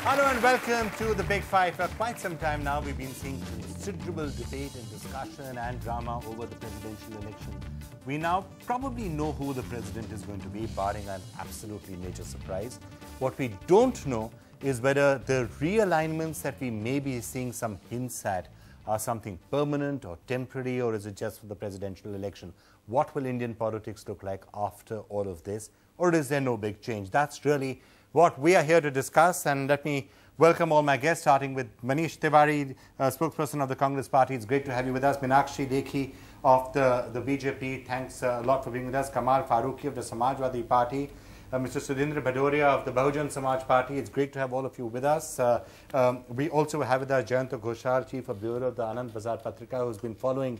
Hello and welcome to the Big Fight. For quite some time now, we've been seeing considerable debate and discussion and drama over the presidential election. We now probably know who the president is going to be, barring an absolutely major surprise. What we don't know is whether the realignments that we may be seeing some hints at are something permanent or temporary, or is it just for the presidential election? What will Indian politics look like after all of this? Or is there no big change? That's really what we are here to discuss. And let me welcome all my guests, starting with Manish Tiwari, spokesperson of the Congress Party. It's great to have you with us. Meenakshi Lekhi of the BJP, thanks a lot for being with us. Kamal Farooqi of the Samajwadi Party. Mr. Sudhindra Bhadoria of the Bahujan Samaj Party. It's great to have all of you with us. We also have with us Jayanta Ghoshal, Chief of Bureau of the Anand Bazar Patrika, who's been following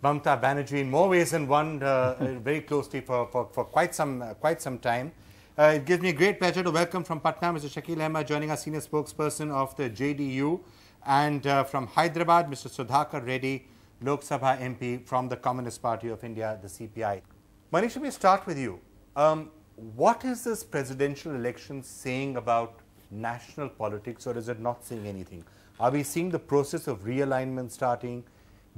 Mamata Banerjee in more ways than one very closely for quite some time. It gives me great pleasure to welcome from Patna Mr. Shakil Ahmed, joining us, senior spokesperson of the JDU, and from Hyderabad, Mr. Sudhakar Reddy, Lok Sabha MP from the Communist Party of India, the CPI. Manish, let me start with you. What is this presidential election saying about national politics, or is it not saying anything? Are we seeing the process of realignment starting,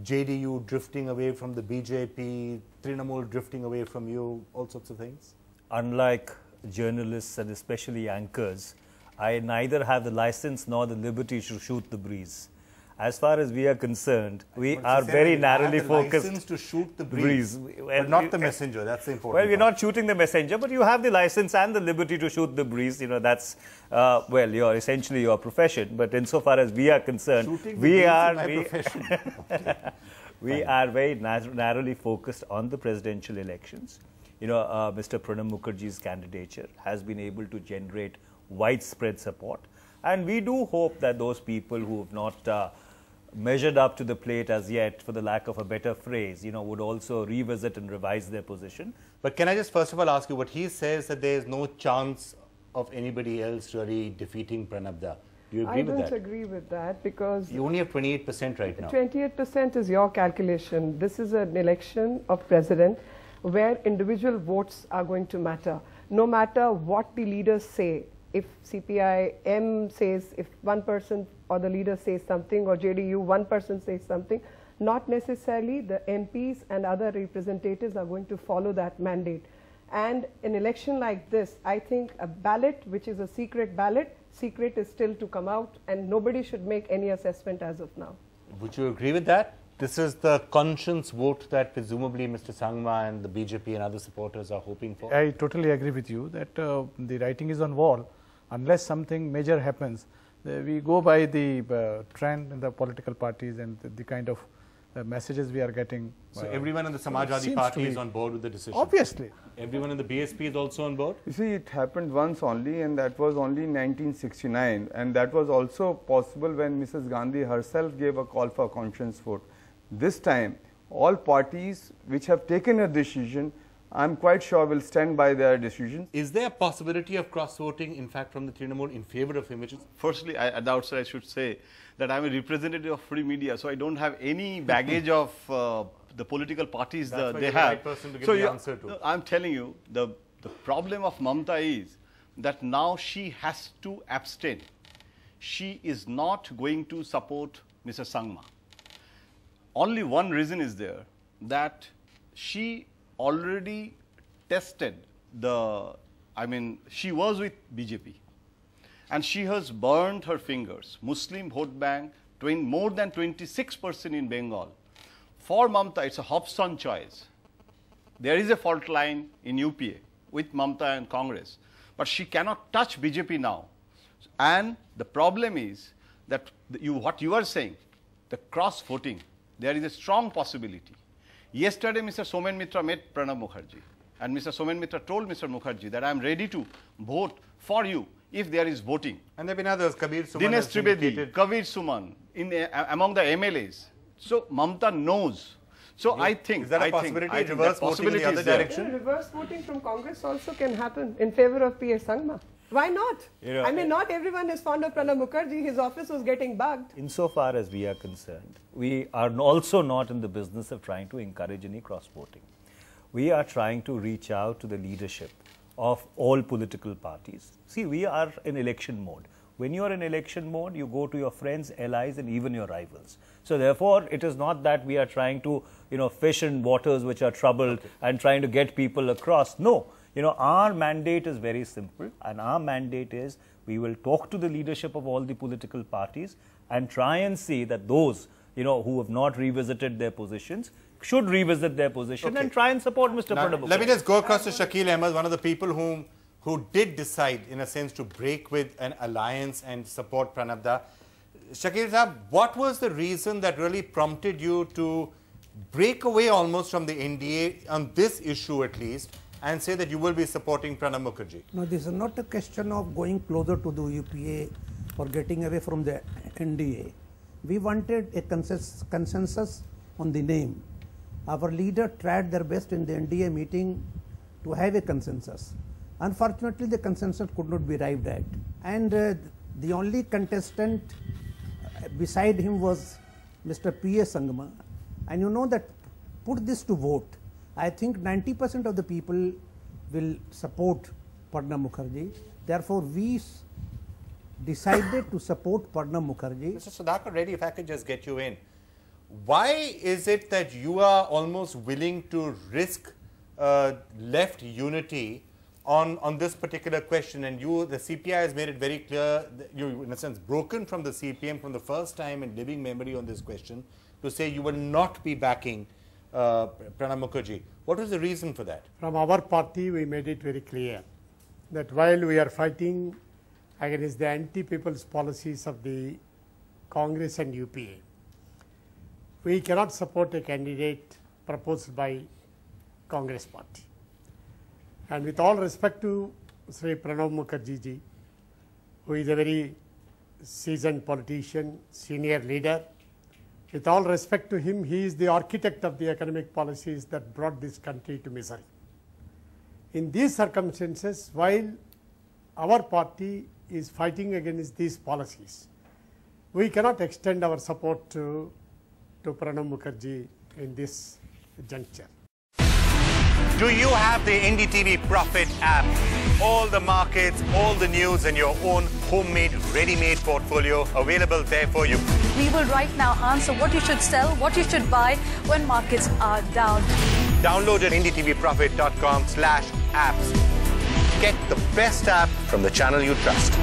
JDU drifting away from the BJP, Trinamool drifting away from you, all sorts of things? Unlike journalists and especially anchors, I neither have the license nor the liberty to shoot the breeze. As far as we are concerned, we are very narrowly focused. License to shoot the breeze, but not the messenger. That's the important. Well, we're not shooting the messenger, but you have the license and the liberty to shoot the breeze. You know, that's well, you're essentially your profession. But insofar as we are concerned, we are we are very narrowly focused on the presidential elections. You know, Mr. Pranab Mukherjee's candidature has been able to generate widespread support, and we do hope that those people who have not measured up to the plate as yet, for the lack of a better phrase, you know, would also revisit and revise their position. But can I just first of all ask you, what he says that there is no chance of anybody else really defeating Pranab Da. Do you agree with that? I don't agree with that, because you only have 28% right now. 28% is your calculation. This is an election of president where individual votes are going to matter. No matter what the leaders say, if CPI-M says, if one person or the leader says something, or JDU, one person says something, not necessarily the MPs and other representatives are going to follow that mandate. And an election like this, I think a ballot, which is a secret ballot, secret is still to come out, and nobody should make any assessment as of now. Would you agree with that? This is the conscience vote that presumably Mr. Sangma and the BJP and other supporters are hoping for? I totally agree with you that the writing is on wall. Unless something major happens, we go by the trend in the political parties and the kind of messages we are getting. So everyone in the Samajwadi Party is on board with the decision? Obviously. Everyone in the BSP is also on board? You see, it happened once only, and that was only in 1969, and that was also possible when Mrs. Gandhi herself gave a call for conscience vote. This time, all parties which have taken a decision, I'm quite sure will stand by their decision. Is there a possibility of cross-voting, in fact, from the Trinamool in favor of him? Firstly, at the outset, I should say that I'm a representative of free media, so I don't have any baggage of the political parties they have. That's the right person to give the answer to. I'm telling you, the problem of Mamata is that now she has to abstain. She is not going to support Mr. Sangma. Only one reason is there, that she already tested she was with BJP and she has burned her fingers. Muslim vote bank, more than 26% in Bengal. For Mamata, it's a Hobson choice. There is a fault line in UPA with Mamata and Congress, but she cannot touch BJP now. And the problem is that what you are saying, the cross-voting, there is a strong possibility. Yesterday, Mr. Somen Mitra met Pranab Mukherjee, and Mr. Somen Mitra told Mr. Mukherjee that I am ready to vote for you if there is voting. And there have been others, Kabir Suman. Dinesh Trivedi, Kabir Suman, among the MLAs. So, Mamata knows. So, I think... Is that a possibility? Reverse voting in the other direction? Yeah, reverse voting from Congress also can happen in favor of P.A. Sangma. Why not? You know, I mean, not everyone is fond of Pranab Mukherjee. His office was getting bugged. Insofar as we are concerned, we are also not in the business of trying to encourage any cross-voting. We are trying to reach out to the leadership of all political parties. See, we are in election mode. when you are in election mode, you go to your friends, allies, and even your rivals. So therefore, it is not that we are trying to, fish in waters which are troubled and trying to get people across. No, our mandate is very simple, and our mandate is we will talk to the leadership of all the political parties and try and see that those, who have not revisited their positions should revisit their position and try and support Mr. Pranab Mukherjee. Let me just go across to Shakil Ahmed, one of the people who did decide, in a sense, to break with an alliance and support Pranab Da. Shakil Sahab, what was the reason that really prompted you to break away almost from the NDA on this issue at least and say that you will be supporting Pranab Mukherjee? No, this is not a question of going closer to the UPA or getting away from the NDA. We wanted a consensus on the name. Our leader tried their best in the NDA meeting to have a consensus. Unfortunately, the consensus could not be arrived at. And the only contestant beside him was Mr. P.A. Sangma. And you know that, put this to vote, I think 90% of the people will support Pranab Mukherjee. Therefore, we decided to support Pranab Mukherjee. Mr. Sudhakar Reddy, if I could just get you in. Why is it that you are almost willing to risk left unity on this particular question? And the CPI has made it very clear that you, in a sense, broken from the CPM from the first time in living memory on this question to say you will not be backing Pranab Mukherjee. What was the reason for that? From our party, we made it very clear that while we are fighting against the anti-people's policies of the Congress and UPA, we cannot support a candidate proposed by Congress party. And with all respect to Sri Pranab Mukherjee ji, who is a very seasoned politician, senior leader, with all respect to him, he is the architect of the economic policies that brought this country to misery. In these circumstances, while our party is fighting against these policies, we cannot extend our support to Pranab Mukherjee in this juncture. Do you have the NDTV Profit app? All the markets, all the news in your own homemade, ready-made portfolio available there for you. We will right now answer what you should sell, what you should buy when markets are down. Download at ndtvprofit.com/apps. Get the best app from the channel you trust.